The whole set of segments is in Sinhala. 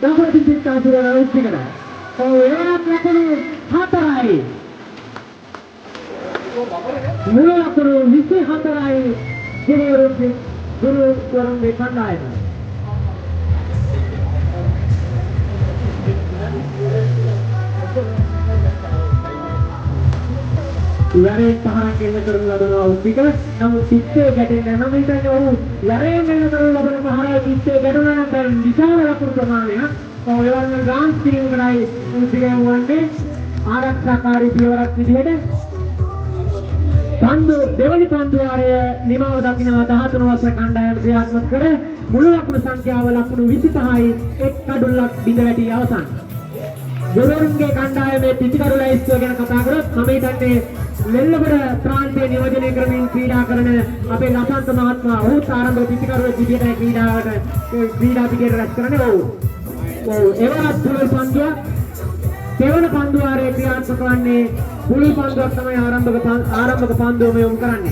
Dapat diciptakan sudah usikan. Kalau yang lakukan hatarai, mula lakukan visi hatarai, guru orang dekan lain. Yare tahan kena turun laban usikan, namun sisi getting namun itu jauh. Yare kena turun laban mahara sisi getting namun bicara lakukan kemana? Kalau yang ganti mengenai usikan wanita, arak sakari biarak tidak. Pandu, Devali Pandu area lima udah kena tahan wasa kandang prihatmat kere, mula lakukan sangkya awal lakukan visitahai ek kadulak bidalati awasan. Gurunge kandang me pitikarulah isu agen kata kerut, kami tadi lelabara transe niwajan ekremin krida karena apa lasan tematma, taran pitikarulah bidalai krida bidalai karena evarat pulul pandu, kewana pandu area prihatmat karena pulul pandu tamai आरंभ के पांडु में उमकराने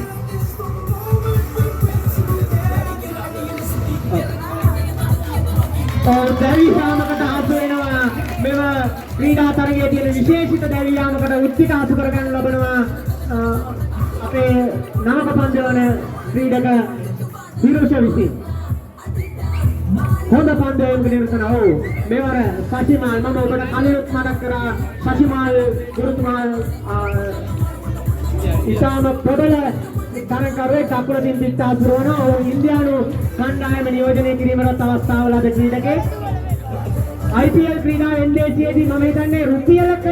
और देवी शाम का आसु एनवा मेवा क्रीडा तरंगे दिए विशेषित देवी शाम का उच्चित आसु करगन लबनवा अपने नाम का पांडु ने क्रीडा का विरुष विषय होंडा पांडु एम के निर्सन हो मेवा साशिमाल मम्मा उबड़ा काले उत्मानक करा साशिमाल गुरुत्माल ඉතාම පොඩල තරඟකරුවෙක් අකුරකින් පිටාසු කරනවා. ඔහු ඉන්දියානු කණ්ඩායම නියෝජනය කිරීමට අවස්ථාව ලද ක්‍රීඩකෙක්. IPL ක්‍රීඩා එන්ඩේසියේදී මම හිතන්නේ රුපියලක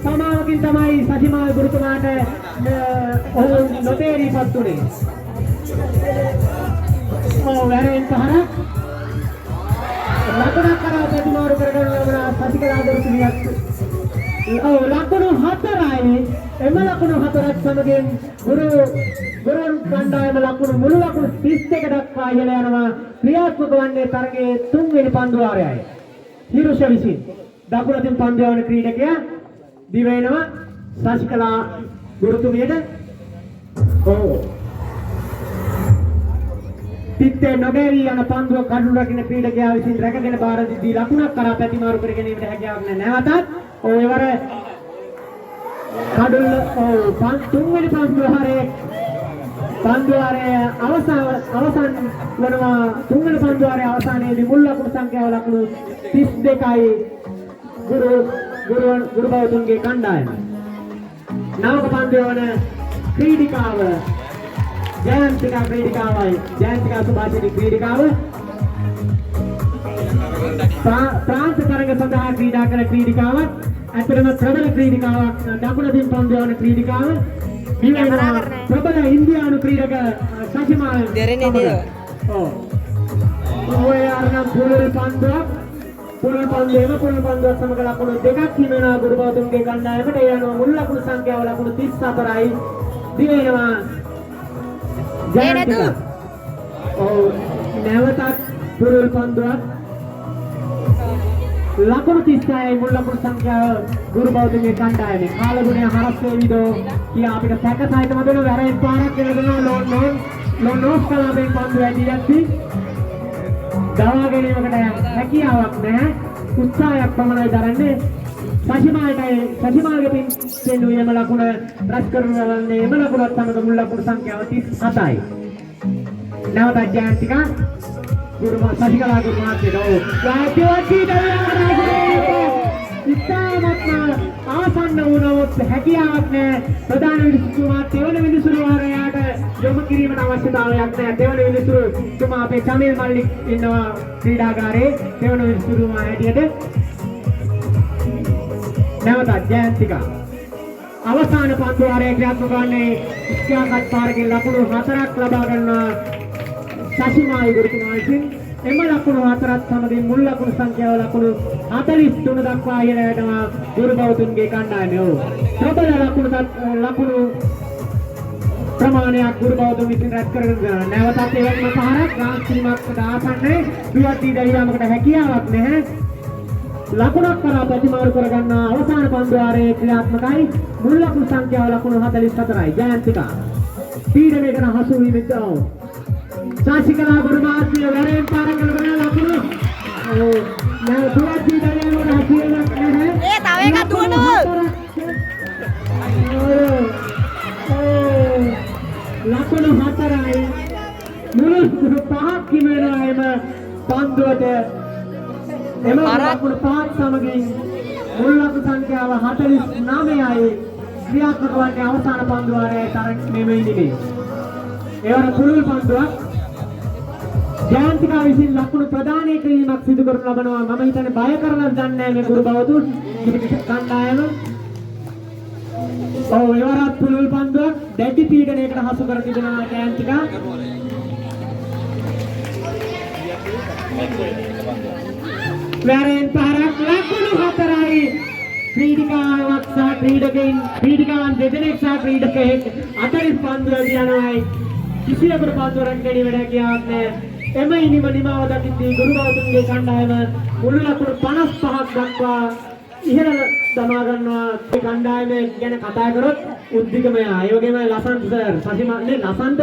පමාවකින් තමයි සතිමාල් ගුරුතුමාට ඔහු නොතේරීපත් උනේ. වැරෙන් පහරක් ලකුණක් කරා ප්‍රතිමාරු කරගෙන යන සතිකලා ගුරුතුමියක්. ලකුණු හතරයි එම ලකුණු හතරක් සමගින් ගුරුන් කණ්ඩායම ලකුණු මුළු ලකුණු 31 දක්වා ඉහළ යනවා. ක්‍රියාත්මක වන්නේ තරගයේ 3 වෙනි පන්දු වාරයයි. හිරුෂ විසින් දකුණතින් පන්දු යවන ක්‍රීඩකයා දිවෙනවා සසිකලා ගුරුතුමියට. තිත්තේ නොගැවි යන පන්දුව කඩුව රකින්න ක්‍රීඩකයා විසින් රැකගෙන බාර දී ලකුණක් කරා පැතිමාරු කර ගැනීමට හැකියාවක් නැහැ. නැවතත් ඔය වර කඩුව තුන්වෙනි පන්දුවාරයේ අවසන් වනවා. තුන්වෙනි පන්දුවාරයේ අවසානයේදී මුල් ලකුණු සංඛ්‍යාව ලකුණු 32යි ගුරුබෞතුන්ගේ කණ්ඩායම. නවක පන්දුව වන ක්‍රීඩිකාව ජයන්තිකා ක්‍රීඩිකාවයි. ජයන්තිකා සුභාෂිනී ක්‍රීඩිකාව ප්‍රාන්ත තරග සඳහා ක්‍රීඩා කරන ක්‍රීඩිකාවක්. ඇත්තටම ප්‍රබල ක්‍රීඩිකාවක්. දකුණ දින් පන්දුව වන ක්‍රීඩිකාව प्रबल इंडियानु क्रीडक शशिमाल पुरुल पंद्व समग्र लकुणु දෙකක් හිමෙනවා ගුරුබෞතුන්ගේ කණ්ඩායමට. ඒ අනුව මුල් ලකුණු සංඛ්‍යාව ලකුණු 34යි දිවෙනවා ජයන්තික. නැවතත් පුරුල් පන්දුවක් ලකුණු 36යි මුල් ලකුණු සංඛ්‍යාව ගුරුබෞතුන්ගේ කණ්ඩායමේ. කාලගුණය හරස් වේවිදෝ කියා අපිට සැකසහිතව දෙන වැරෙන් පාරක් කියලා දෙනවා. ලොන්නෝස් කලාවෙන් පන්දු ඇදී යද්දී දවා ගැනීමකට හැකියාවක් නැහැ. උත්සාහයක් පමණයි දරන්නේ. සශිමාල්ගේ පින් එම ලකුණ රැස් කරනවන්නේ එම ලකුණත් සමග මුල් ලකුණු සංඛ්‍යාව 37යි. නැවතත් ජයන්තිකා शशिकला आसन्न හැකියාවක් නැහැ. ප්‍රධාන විනිසුරුමා තෙවන විනිසුරුවාරයාට යොමු කිරීමට අවශ්‍යතාවයක් නැහැ. තෙවන විනිසුරුතුමා අපේ චමිල් මල්ලික් ඉන්නවා ක්‍රීඩාගාරයේ. තෙවන විනිසුරුමා හැටියට නැවතත් ජයන්තිකා අවසාන පන්දුවාරයේ ක්‍රියාත්මක වන්නේ ඉස්කියාකත් පාරකින් ලකුණු 4ක් ලබා ගන්නවා शशिमाल गुरुතුමා විසින්. එම ලකුණු 4ත් සමගින් මුල් ලකුණු සංඛ්‍යාව ලකුණු 43 දක්වා ඉහළ යනවා ගුරුබෞතුන්ගේ කණ්ඩායමේ. ප්‍රබල ලකුණු ප්‍රමාණයක් ගුරුබෞතුන් විසින් රැස් කරගෙන යනවා. නැවතත් ඒ වගේම පහරක් ගාන්ස්ත්‍රීමකට ආසන්නයි දුවටි දරියාමකට හැකියාවක් නැහැ. ලකුණක් කරා ප්‍රතිමාරු කරගන්න අවසාන පන්දුවාරයේ ක්‍රියාත්මකයි. මුල් ලකුණු සංඛ්‍යාව ලකුණු 44යි. ජයන්තිකා පීඩනයකට හසු වීමෙත් शशिकला गुरुमात्य वरेन पारंगल बना लकुणु मैं दुआती दरियावट हसियलक है ए तावे का दुनो लकुणु हतराई मुल पहाक किमेना एम पंदुवट एम लकुणु पहाक समगिන් මුල් ලකුණු සංඛ්‍යාව 49යි ක්‍රියාත්මක වන්නේ අවසාන පන්දුවාරයේ තරග නෙමෙයි. ඒවර පුරුල් පන්දුවක් ජයන්තිකා විසින් ලකුණු ප්‍රදානය කිරීමක් සිදු කරනු ලබනවා. මම හිතන්නේ බය කරලා දන්නේ නැහැ මේ ගුරුබෞතුන් කණ්ඩායම. ඒවරත් පුරුල් පන්දුවක් දැඩි පීඩනයකට හසු කර තිබෙනවා ජයන්තිකා. වැරෙන් පාරක් ලකුණු 4යි. ක්‍රීඩිකාවක් සහ ක්‍රීඩකයන් දෙදෙනෙක් සහ ක්‍රීඩකයෙක් 40 පන්දුව දිනනවායි. කිසියකට පන්දුවක් ගැනීමට හැකියාවක් නැහැ. එම නිමාව දකිද්දී ගුරුබෞතුන්ගේ කණ්ඩායම මුළු ලකුණු 55ක් දක්වා ඉහළ දමා ගන්නවා. මේ කණ්ඩායම ගැන කතා කරොත් උද්දිකමයා, ඒ වගේම ලසන්ත සර්, සසිමානේ ලසන්ත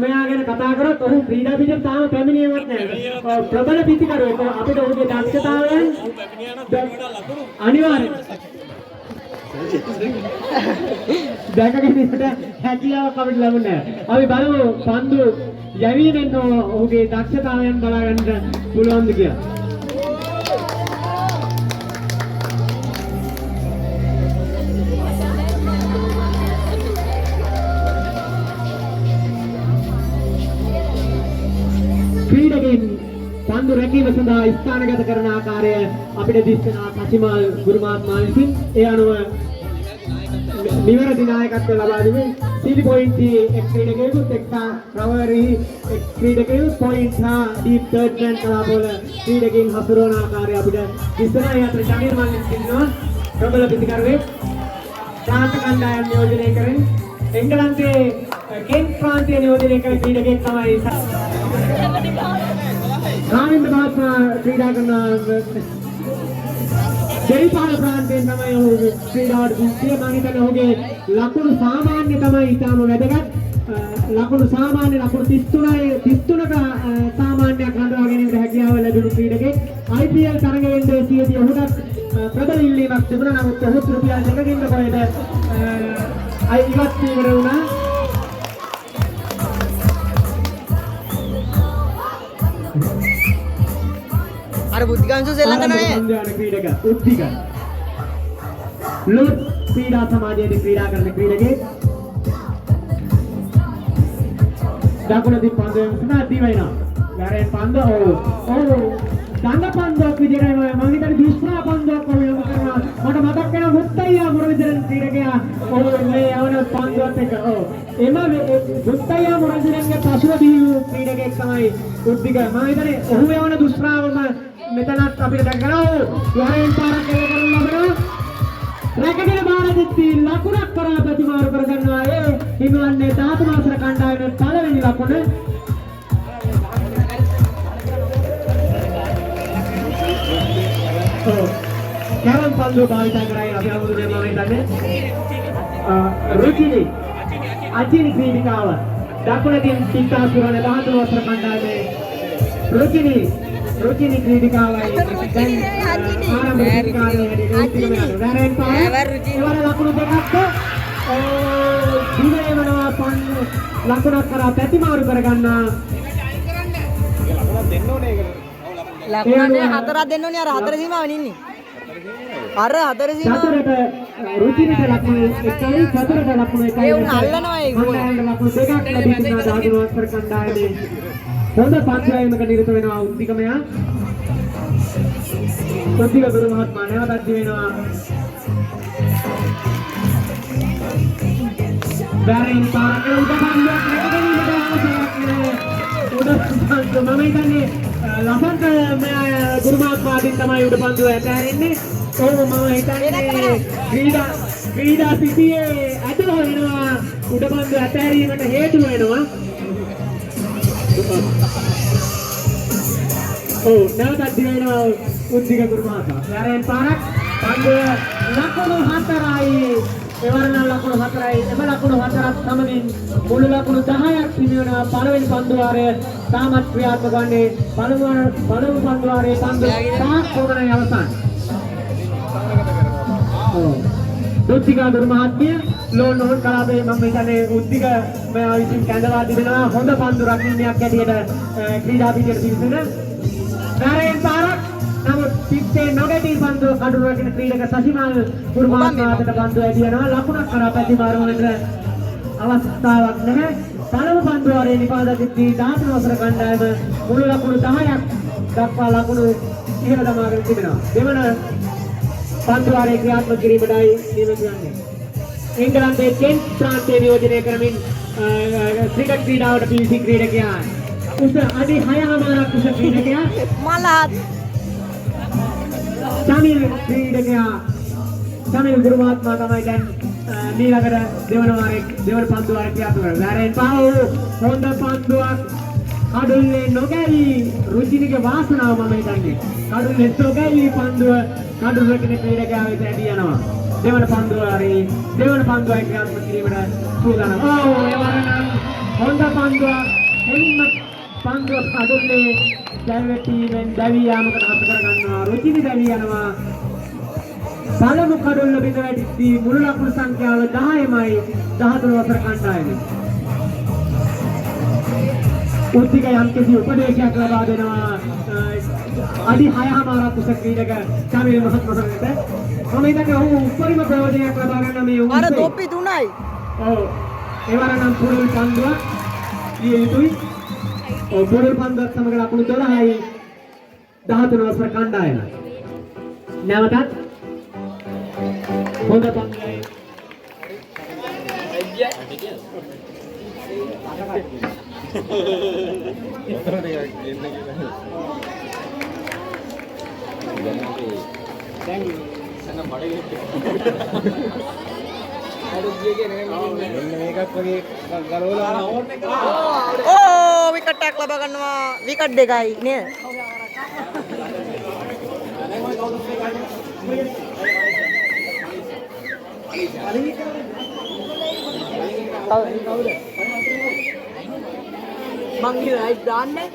මෙයා ගැන කතා කරොත් ඔහු ක්‍රීඩා පිටට තාම පැමිණියවත් නැහැ. ප්‍රබල පිටිකරුවෙක්. අපිට ඔහුගේ දක්ෂතාවයන් අනිවාර්යයෙන් දැක ගැනීමට හැකියාවක් අපිට ලැබුණේ නැහැ. අපි බලමු පන්දු යැවීමෙන් ඔහුගේ දක්ෂතාවයන් බලා ගන්න පුළුවන්ද කියලා. ක්‍රීඩකයන් පන්දු රැකීම සඳහා ස්ථානගත කරන ආකාරය අපිට දිස්වෙනවා සසිමාල් ගුරුමාත්මා විසින්. ඒ අනුව නිවැරදි නායකත්වය ලබා දෙමින් සීලි පොයින්ට් එක් ක්‍රීඩකයෙකුත් එක් රවරි එක් ක්‍රීඩකයෙකුත් පොයින්ට් හා ඩීප් තර්ඩ් මෑන් කලාපවල ක්‍රීඩකයන් හසුරවන ආකාරය අපිට දිස්වෙනවා. ඒ අතර ජමීර් මල්ලික් ඉන්නවා ප්‍රබල පිටිකරුවෙක්. ප්‍රාන්ත කණ්ඩායම් නියෝජනය කරන එංගලන්තයේ කෙන්ට් ප්‍රාන්තය නියෝජනය කරන ක්‍රීඩකයෙක් තමයි රාවින්ද්‍ර මහත්මයා ක්‍රීඩා කරන දෙවිපාල ප්‍රාන්තයෙන් තමයි ඔහු ක්‍රීඩාවට දුන්නේ. මම හිතන්නේ ඔහුගේ ලකුණු සාමාන්‍ය තමයි ඊටම වැදගත්. ලකුණු සාමාන්‍ය ලකුණු 33ක සාමාන්‍යයක් හඳුනා ගැනීමට හැකියාව ලැබුණු ක්‍රීඩකෙක් IPL තරගයෙන්දී සියදී ඔහුට ප්‍රබල ඉල්ලීමක් තිබුණා. නමුත් ඔහු රුපියල් 2කින් කොහෙද ඉවත් වීම වුණා. අර බුද්ධිකාංශු සෙල්ලම් කරනනේ ක්‍රීඩක උද්ධික ලොත් ක්‍රීඩා සමාජයේදී ක්‍රීඩා කරන ක්‍රීඩකෙක් දකුණදී පන්දුවෙන් සනාදී වෙනවා. වැරෙන් පන්ද දඬ පන්දුවක් විදිහට මම හිතන්නේ දුෂ්ප්‍රා පන්දුවක් වගේ යොමු කරනවා. මට මතක් වෙනවා මුත්තයියා මුරවිදරන් ක්‍රීඩකයා මේ යවන පන්දුවත් එක එම මුත්තයියා මුරවිදරන්ගේ පසුව දීපු ක්‍රීඩකෙක් තමයි උද්ධික. මම හිතන්නේ ඔහු යවන දුෂ්ප්‍රාවම මෙතනත් අපිට දැක්කනවා. වැරෙන් පාරක් කරලා ලබනවා. රැකගෙන බාරදිත්ති ලකුණක් කරා ප්‍රතිමාරු කරගන්නවා. ඒ හිමිවන්නේ 13 මාසර කණ්ඩායමේ පළවෙනි ලකුණ. කැරන් පන්දු භාවිත කරයි අපි අමුතු දෙන්නා හිතන්නේ. රුචිනි අචිනි ක්‍රීඩිකාව දකුණකින් පිටාසුරන 13 වසර කණ්ඩායමේ රුචිනි ක්‍රීඩිකාවයි දැන් ආරම්භ ලකුණු දෙකක් දිවේවනවා පන්දු ලකුණක් කරා ප්‍රතිමාරු කරගන්නා. ලකුණනේ හතරක් දෙන්න ඕනේ. අර හතර සීමාවෙන් ඉන්නේ. අර හතර සීමාව. හතරට රුචිනට ලකුණු එකයි හතරට ලකුණු එකයි. ඒ උන් අල්ලනවා ඒක. ලකුණු දෙකක් ලැබෙනවා ධාතුවස්තර කණ්ඩායමේ. හොඳ පන්දුවීමක නිරත වෙනවා උද්ධිකමයා. උද්ධික ගුරු මහත්මයා නැවතත් වෙනවා. වැරෙන් පාරක උඩ පන්දුවක් නැගෙනීමට අවශ්‍යයක් නෑ. උඩ පන්දු මම හිතන්නේ ලසන්ත ගුරු මහත්මයාගෙන් තමයි උඩ පන්දුව ඇතහැරෙන්නේ. ඔව් මම හිතන්නේ ක්‍රීඩා පිටියේ ඇදලා වෙනවා උඩ පන්දුව ඇතහැරීමට හේතු වෙනවා. නැවතත් දිවෙනවා උද්ධික ගුරු මහත්මයා. වැරෙන් පාරක් පන්දුව ලකුණු 4යි. එවරණ ලකුණු 4යි. එම ලකුණු 4ක් සමගින් මුළු ලකුණු 10ක් හිමිවන පළවෙනි පන්දු වාරය තාමත් ක්‍රියාත්මක වන්නේ. පළමු පන්දු වාරයේ පන්දු 5ක් පමණයි අවසන්. උද්ධික ගුරු මහත්මිය ලෝන් නෝන් කලාපයේ මම හිතන්නේ උද්ධික මෙයා විසින් කැඳවා තිබෙනවා හොඳ පන්දු රකින්නයක් ඇටියට ක්‍රීඩා පිටියට පිවිසෙන. වැරෙන් පාරක් නමුත් පිටේ නොගැටි පන්දු කඩුව රකින්න ක්‍රීඩක සසිමල් ගුරු මහත්මයාට පන්දු ඇදිනවා. ලකුණක් කරා ප්‍රතිමාරු වලට අවස්ථාවක් නැහැ. පළමු පන්දු වාරයේ නිපාත සිටි 13 වසර කණ්ඩායම මුළු ලකුණු 10ක් දක්වා ලකුණු ඉහළ දමාගෙන තිබෙනවා. දෙවන පන්දු වාරයේ ක්‍රියාත්මක කිරීමටයි නියමිත වන්නේ. ඉංගලන්තයේ කෙන්ට් ප්‍රාන්තයේ නියෝජනය කරමින් ක්‍රිකට් ක්‍රීඩාවට පිවිසි ක්‍රීඩකයා උස අඩි 6මාරක් උස ක්‍රීඩකයා මලහත් තමිල් ක්‍රීඩකයා තමිල් ගුරු මහත්මයා තමයි දැන් ඊළඟට දෙවන පන්දු වාරයේ ක්‍රියාත්මක කරන්නේ. වැරෙන් පාව හොඳ පන්දුවක් කඩුල්ලේ නොගැලි රුචිනිගේ වාසනාව මම හිතන්නේ. කඩුල්ලේ නොගැලි පන්දුව කඩුල් රකින්න ක්‍රීඩකයා වෙත ඇදී යනවා. දෙවන පන්දු වාරයේ ක්‍රියාත්මක කිරීමට සූදානම්. එවරනම් හොඳ පන්දුවක් එලින්ම පන්දුව කඩුල්ලේ දැවිවීමෙන් දැවී යාමකට හසු කර ගන්නවා. රුචිනි දැවී යනවා. පළමු කඩුල්ල බිඳ වැටිච්චි මුළු ලකුණු සංඛ්‍යාව 10යි 13 වසර කණ්ඩායමේ. උද්ධික යම්කිසි උපදේශයක් ලබා දෙනවා අඩි 6මාරක් උස ක්‍රීඩක චමිල් මහත්මයාට. මම හිතන්නේ ඔහු උපරිම ප්‍රයෝජනයක් ලබා ගන්න මේ උන්සේ. අර තොප්පි 3යි. ඔව්. එවරනම් පුරුල් පන්දුවක් දිය යුතුයි. පුරුල් පන්දුවක් සමග ලකුණු 12යි 13 වසර කණ්ඩායම. නැවතත් හොඳ පන්දුවයි. Thank you. Sana madege. O wicket එකක් ලබා ගන්නවා. විකට් දෙකයි නේද? මං ඉරයි දාන්නේ.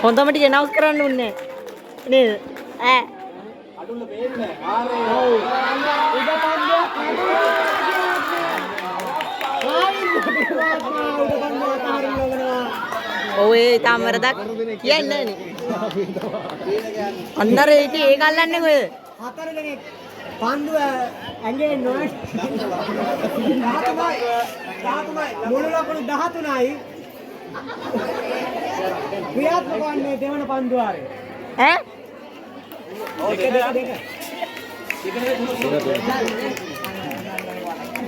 හොඳම ටික එනවුස් කරන්න උන්නේ නේද? ඈ අඩුල බේන්නේ ආරේ. ඔව්. උඩ පන්දයක් ඔව් ඒ තාම වරදක් කියන්නේ නෑනේ. අnder ඒටි ඒක අල්ලන්නේ කොහෙද? හතර දෙනෙක් පන්දුව ඇඟේ නොයි. 13යි. මුළු ලකුණු 13යි. ක්‍රියාත්මක වන්නේ දෙවන පන්දුවාරේ. ඈ? දෙක.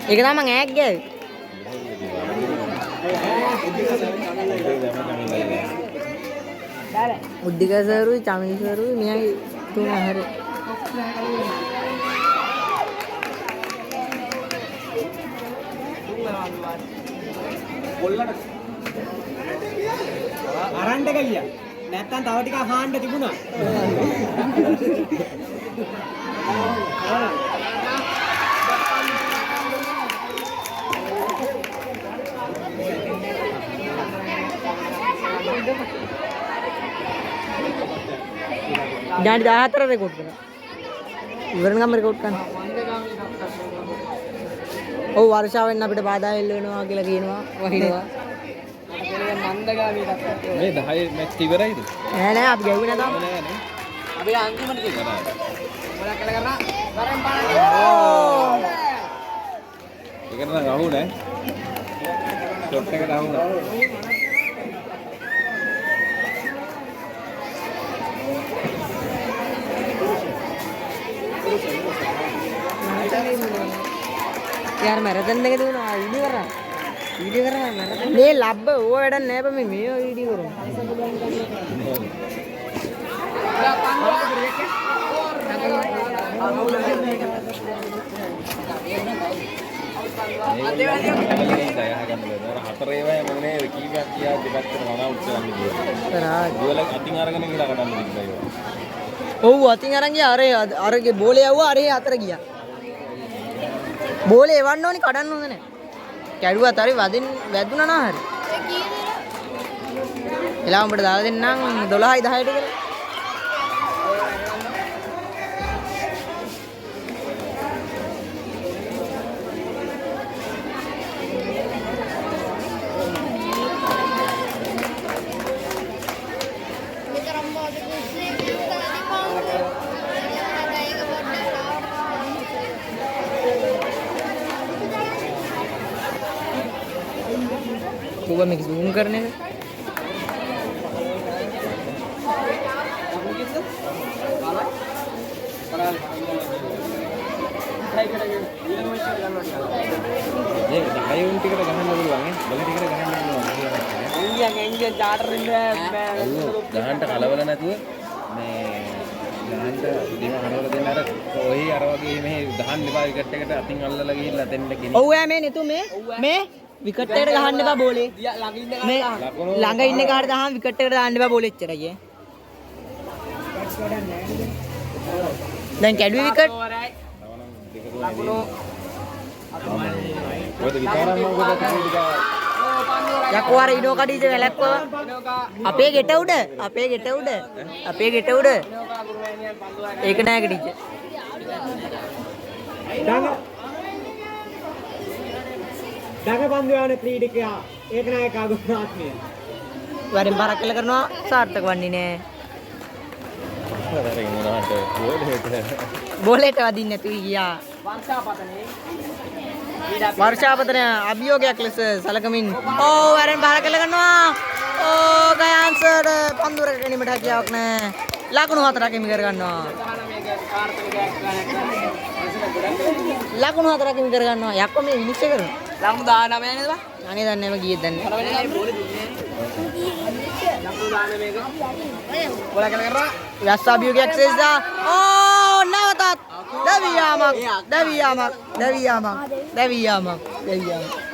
ඒක තමයි මං ඈක් ගෑවේ. උද්දික සරුයි චමින් සරුයි මෙයයි තුන හරි. පොල්ලට අරන්ට ගියා. නැත්තම් තව ටිකක් හාන්න තිබුණා. jadi 14 rekod කරා. ඉවරන ගම රෙකෝඩ් කරන්න. ඔව් වර්ෂාවෙන් අපිට බාධා එල්ල වෙනවා කියලා කියනවා වහිනවා. මන්දගාමී දක්වා. මේ 10 මැච් ඉවරයිද? නෑ අපි ගැව්වේ නැතම. නෑ නේ. අපි අන්තිමට තිබුණා. මොලා කළ කරා වරෙන් පාන. ඒක නම් අහු නෑ. ෂොට් එකට අහුණා. यार मैराथन देखे देखो ना वीडियो कर रहा मैराथन ये लाभ वो एडन नहीं पर मैं वीडियो करूँ oh ating orang ya are ke boleh aku are atar gया බෝලේ එවන්න ඕනි කඩන්න හොඳ නැහැ. කැඩුවා තරි වදින් වැදුනා නා හරි. ඒ කීයද? එලා උඹට දාලා දෙන්නම් 12යි 10ට කියලා. coba mix zoom करने का ये दिखाई उन टिकट गहन लगल वांगे बले टिकट गहन लगल वांगे इंडिया चार्टर ගහන්න කලවල නැතුව මේ ගහන්න දින හරවල දෙන්න අර ඔහි අර වගේ මේ ගහන්න එපා විකට් එකට අතින් අල්ලලා ගිහිල්ලා දෙන්න ගෙනියන්න. ඔව් ඈ මේ නෙතු මේ විකට් එකට ගහන්න එපා බෝලේ. මේ ළඟ ඉන්න කාට දහම් විකට් එකට දාන්න එපා බෝලේ එච්චරයි ඈ. දැන් කැඩුවේ විකට්. ඔය විතරම මොකද යකෝ අර ඉනෝ කඩීද වැලක්ව අපේ ගෙට උඩ ඒක නෑ කඩීද ඩඟ බන්දු යන ක්‍රීඩකයා ඒක නෑ කාගුණාත්මය වරින් බරක් කළ කරනවා සාර්ථක වන්නේ නෑ බෝලේට වදින්න නැතුව ගියා वर्षापतන අභියෝගයක් ලෙස සැලකමින් වරෙන් බාර කළ කරනවා ගයාන්සර් පන්දුරක ගැනීමට හැකියාවක් නැහැ ලකුණු 4ක් හිමි කර ගන්නවා යක්කෝ මේ විනිශ්චය කරනවා ලකුණු 19 නේද බා අනේ දන්නේ නැහැ ගියේ දන්නේ ලකුණු 19 බෝල කළ කරනවා යස් අභියෝගයක් සෙසා නැවතත් දැවියාමක්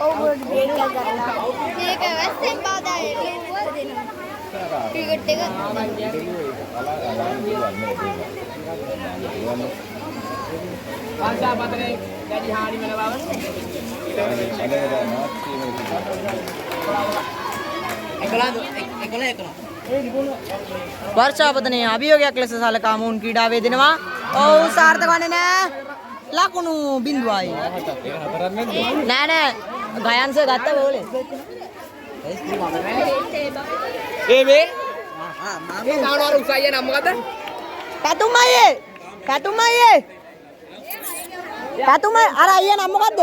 ඔව් මේක වැස්සෙන් බාධා දෙනවා ක්‍රිකට් එක පාංශාපතනේ දැඩි හානි වෙන බව. වර්ෂාපතනේ අභියෝගයක් ලෙස සලකා මොවුන් ක්‍රීඩාවේ දෙනවා. ඔව් සාර්ථක වන්නේ නෑ. ලකුණු බිඳුවයි. නෑ නෑ. ගයන්ස ගත්ත බෝලේ. මේ නානවර උසයිය නම් මොකද? පැතුමයි. පැතුමයි අර අයියා නම මොකද්ද?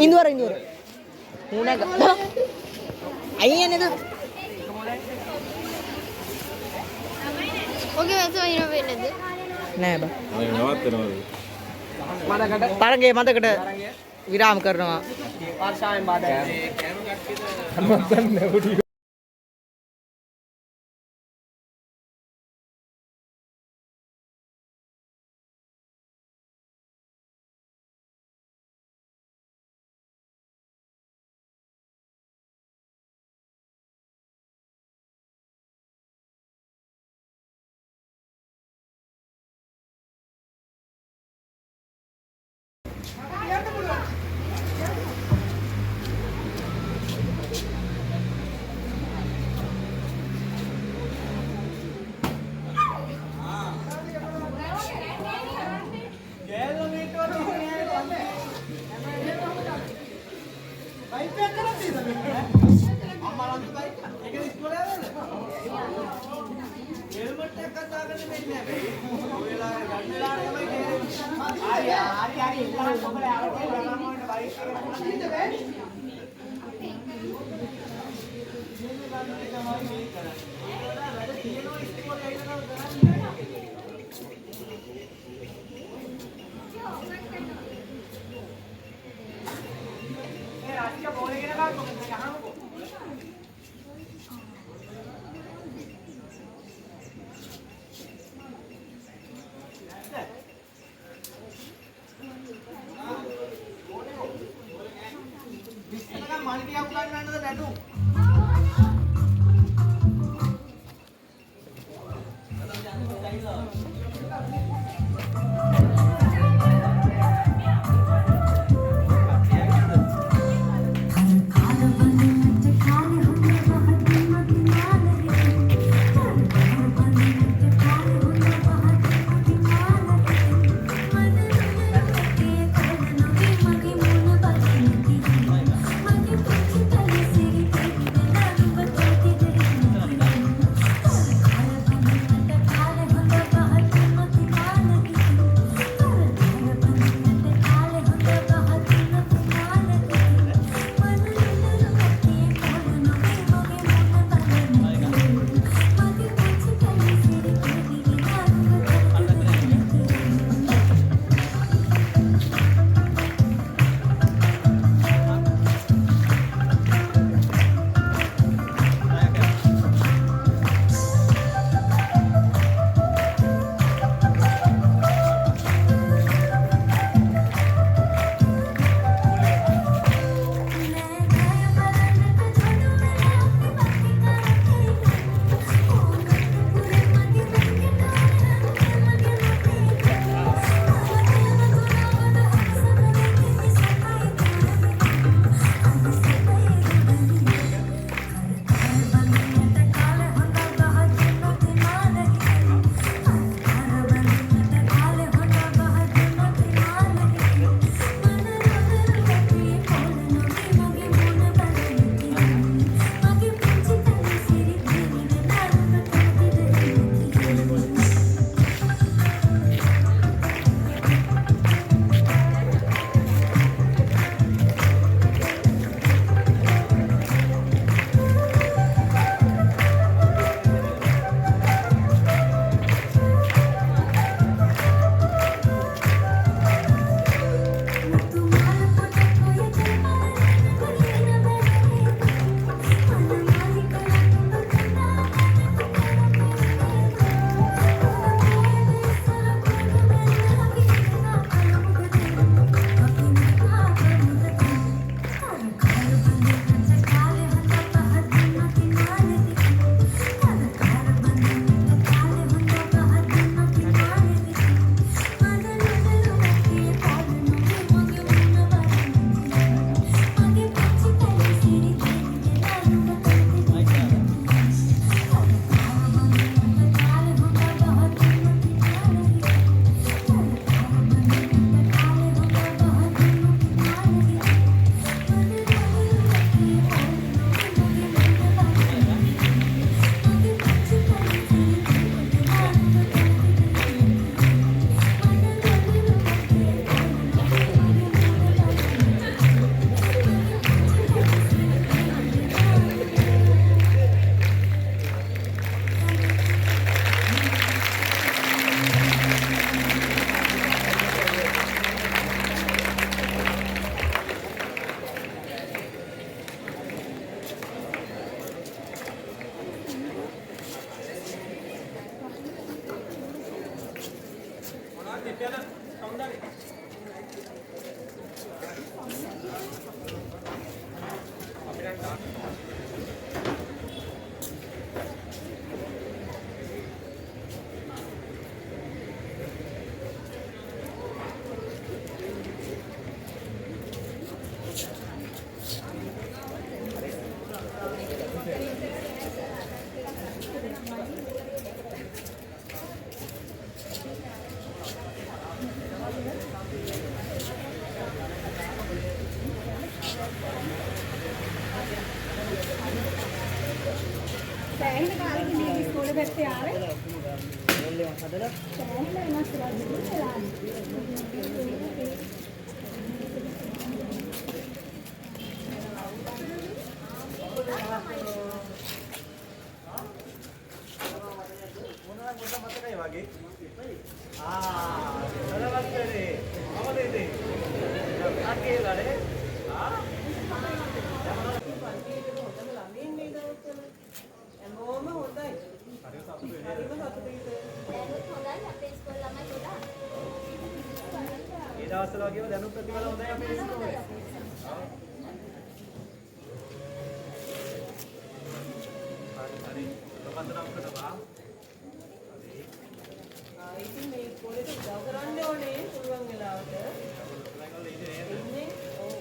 ඉන්දුවර. මුණක. අයියා නේද? ඔගේ වැස වහිනව වෙන්නේද? නෑ බා. මම නවත්තනවාද? තරගේ මතකට විරාම කරනවා. වර්ෂාවෙන් බාධා. සෑහෙන කාලෙකින් මේ ඉස්කෝලේ පැත්තේ ආවේ. සෑහෙන වෙනස් වෙලා ඒ දවස්වල වගේම දැනුත් ප්‍රතිඵල හොඳයි අපේ ඉස්කෝලේ. හරි. ප්‍රබන්ධනම් කරනවා. ඉතින් මේ පොලේට උදව් කරන්න ඕනේ පුළුවන් වෙලාවට. ඉන්නේ ඔව්.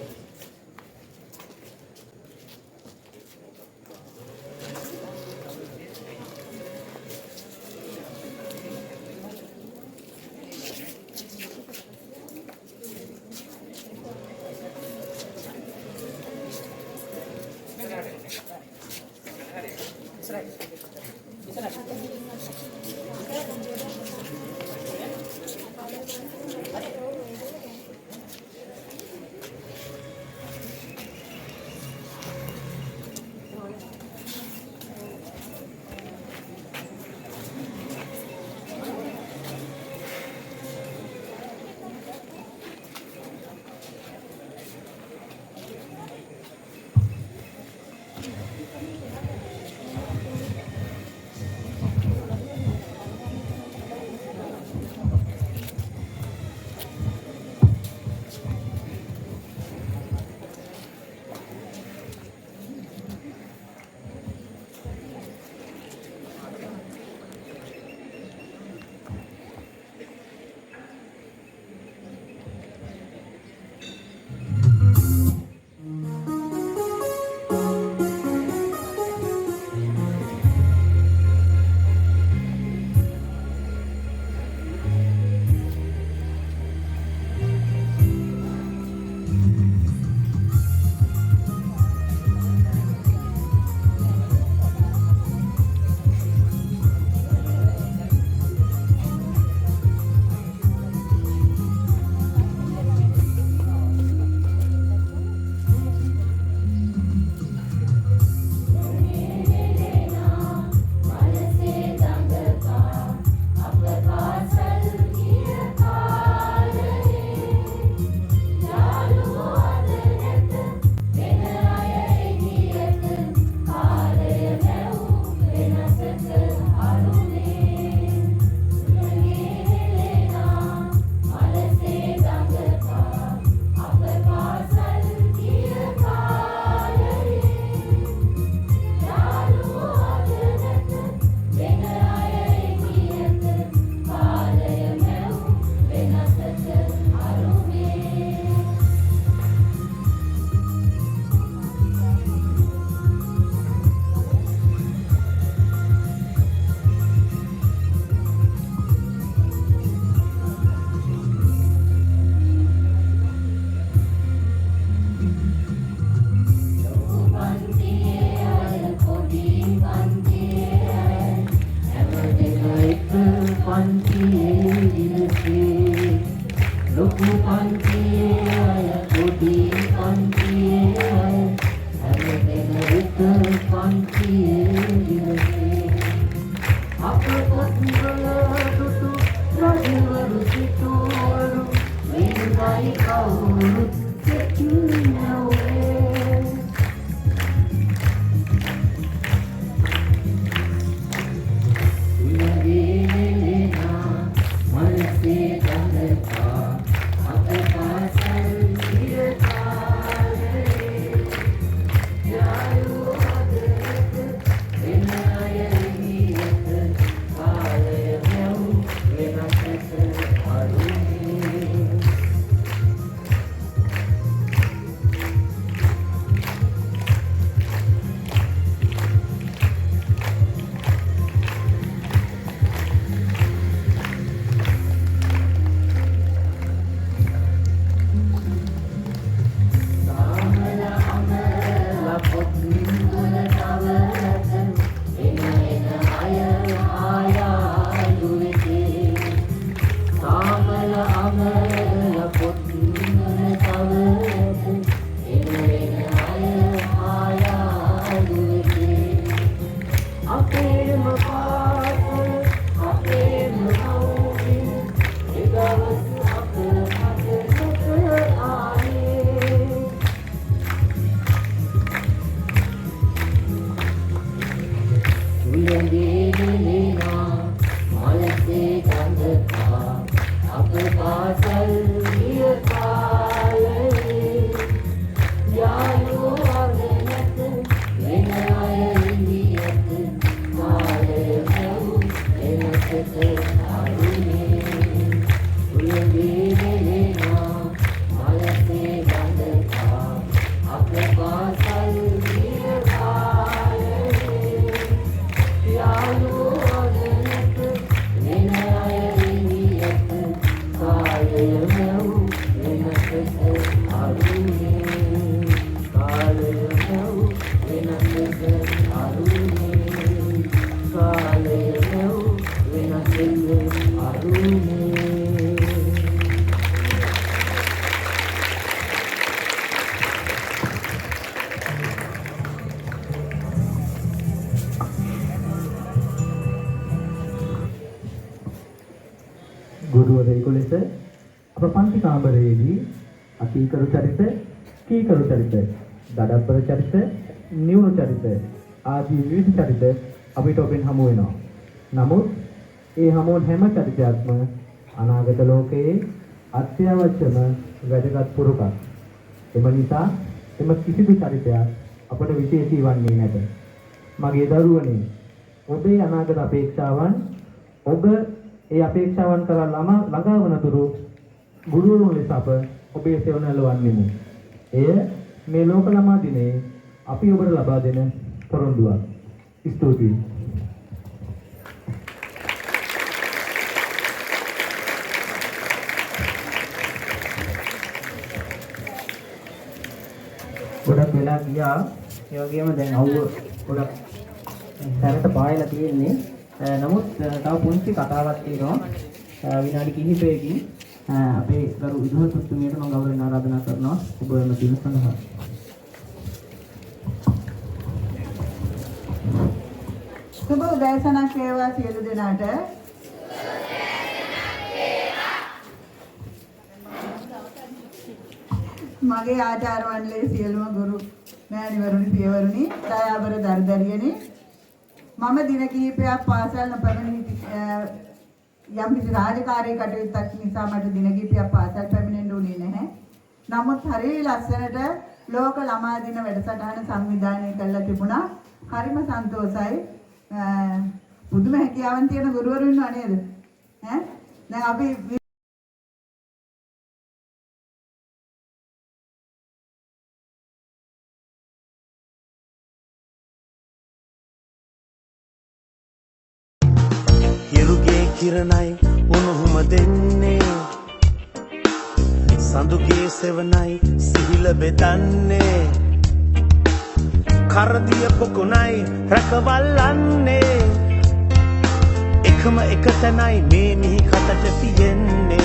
ගුරුවරයෙකු ලෙස අප පන්ති කාමරයේදී අකීකරු චරිත, කීකරු චරිත, දඩබ්බර චරිත, නිවුණු චරිත ආදී විවිධ චරිත අපිට ඔබෙන් හමු වෙනවා. නමුත් ඒ හමුවන හැම චරිතයක්ම අනාගත ලෝකයේ අත්‍යවශ්‍යම වැදගත් පුරුකක්. එම නිසා එම කිසිදු චරිතයක් අපට විශේෂී වන්නේ නැත. මගේ දරුවනේ, ඔබේ අනාගත අපේක්ෂාවන් ඔබ ඒ අපේක්ෂාවන් කරා ළඟා වන තුරු ගුරුවරුන් ලෙස අප ඔබේ සෙවණැල්ල වන්නෙමු. එය මේ ලෝක ළමා දිනයේ අපි ඔබට ලබා දෙන පොරොන්දුවක්. ස්තුතියි. ගොඩක් වෙලා ගියා. ඒ වගේම දැන් අවුව ගොඩක් සැරට පායලා තියෙන්නේ. නමුත් තව පුංචි කතාවක් තියෙනවා. විනාඩි කිහිපයකින් අපේ ගරු විදුහල්පතිතුමියට මම ගෞරවයෙන් ආරාධනා කරනවා ඔබ එම දින සඳහා. සුබ උදෑසනක් වේවා සියලු දෙනාට. මගේ ආචාර්යවන්ලේ සියලුම ගුරු මෑණිවරුනි, පියවරුනි, දයාබර දර්දරියනි, මම දින කිහිපයක් පාසල් නොපැමිණි යම් කිසි රාජකාරී කටයුත්තක් නිසා මට දින කිහිපයක් පාසල් පැමිණෙන්න උනේ නැහැ. නමුත් හරිය ලස්සනට ලෝක ළමා දින වැඩසටහන සංවිධානය කළා තිබුණා. හරිම සන්තෝෂයි. පුදුම හැකියාවන් තියෙන ගුරුවරු ඉන්නව නේද? දැන් අපි කිරණයි උණුහුම දෙන්නේ, සඳුගේ සෙවණයි සිහිල බෙදන්නේ, කරදිය පොකුණයි රැකවල්ලන්නේ, එකම එක තැනයි මේ මිහි කතට තියෙන්නේ.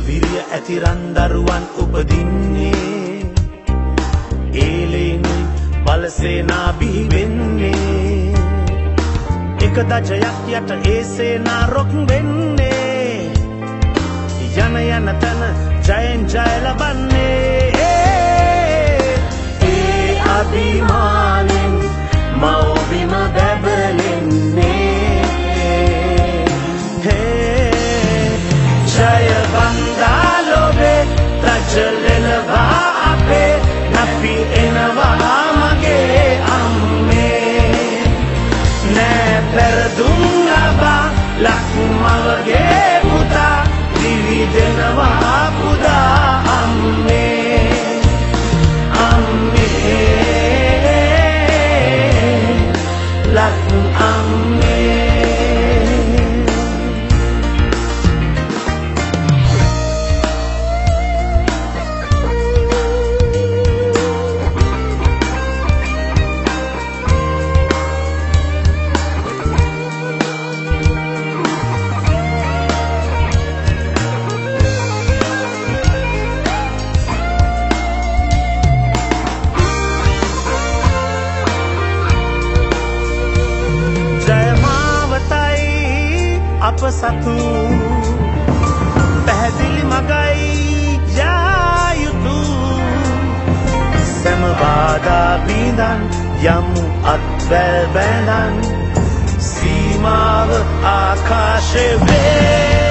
විරිය ඇති රන්දරුවන් උපදින්නේ, ඒලෙනුයි බලසේනා බිහි වෙන්නේ, එක දජයක් යට ඒ සේනා රොක් වෙන්නේ, යන යන තන ජයෙන් ජය ලබන්නේ. ඒ අභිමානෙන් මව්බිම බැබලෙන්නේ, ජය වන්දා ලොවේ රජලෙලවා අපේ නැපි එනවා මගේ අම්මේ, නෑ පෙරදුම් ලබා ලක්මවගේ පුතා දිවි දෙනවා පුදා අම්මේ, අම්මේ ලක් අම්මේ. අප සතු පැහැදිලි මගයි යා යුතු සෑම බාධා බිඳන් යමු අත්වැල් බැඳන් සීමාව ආකාශය වේ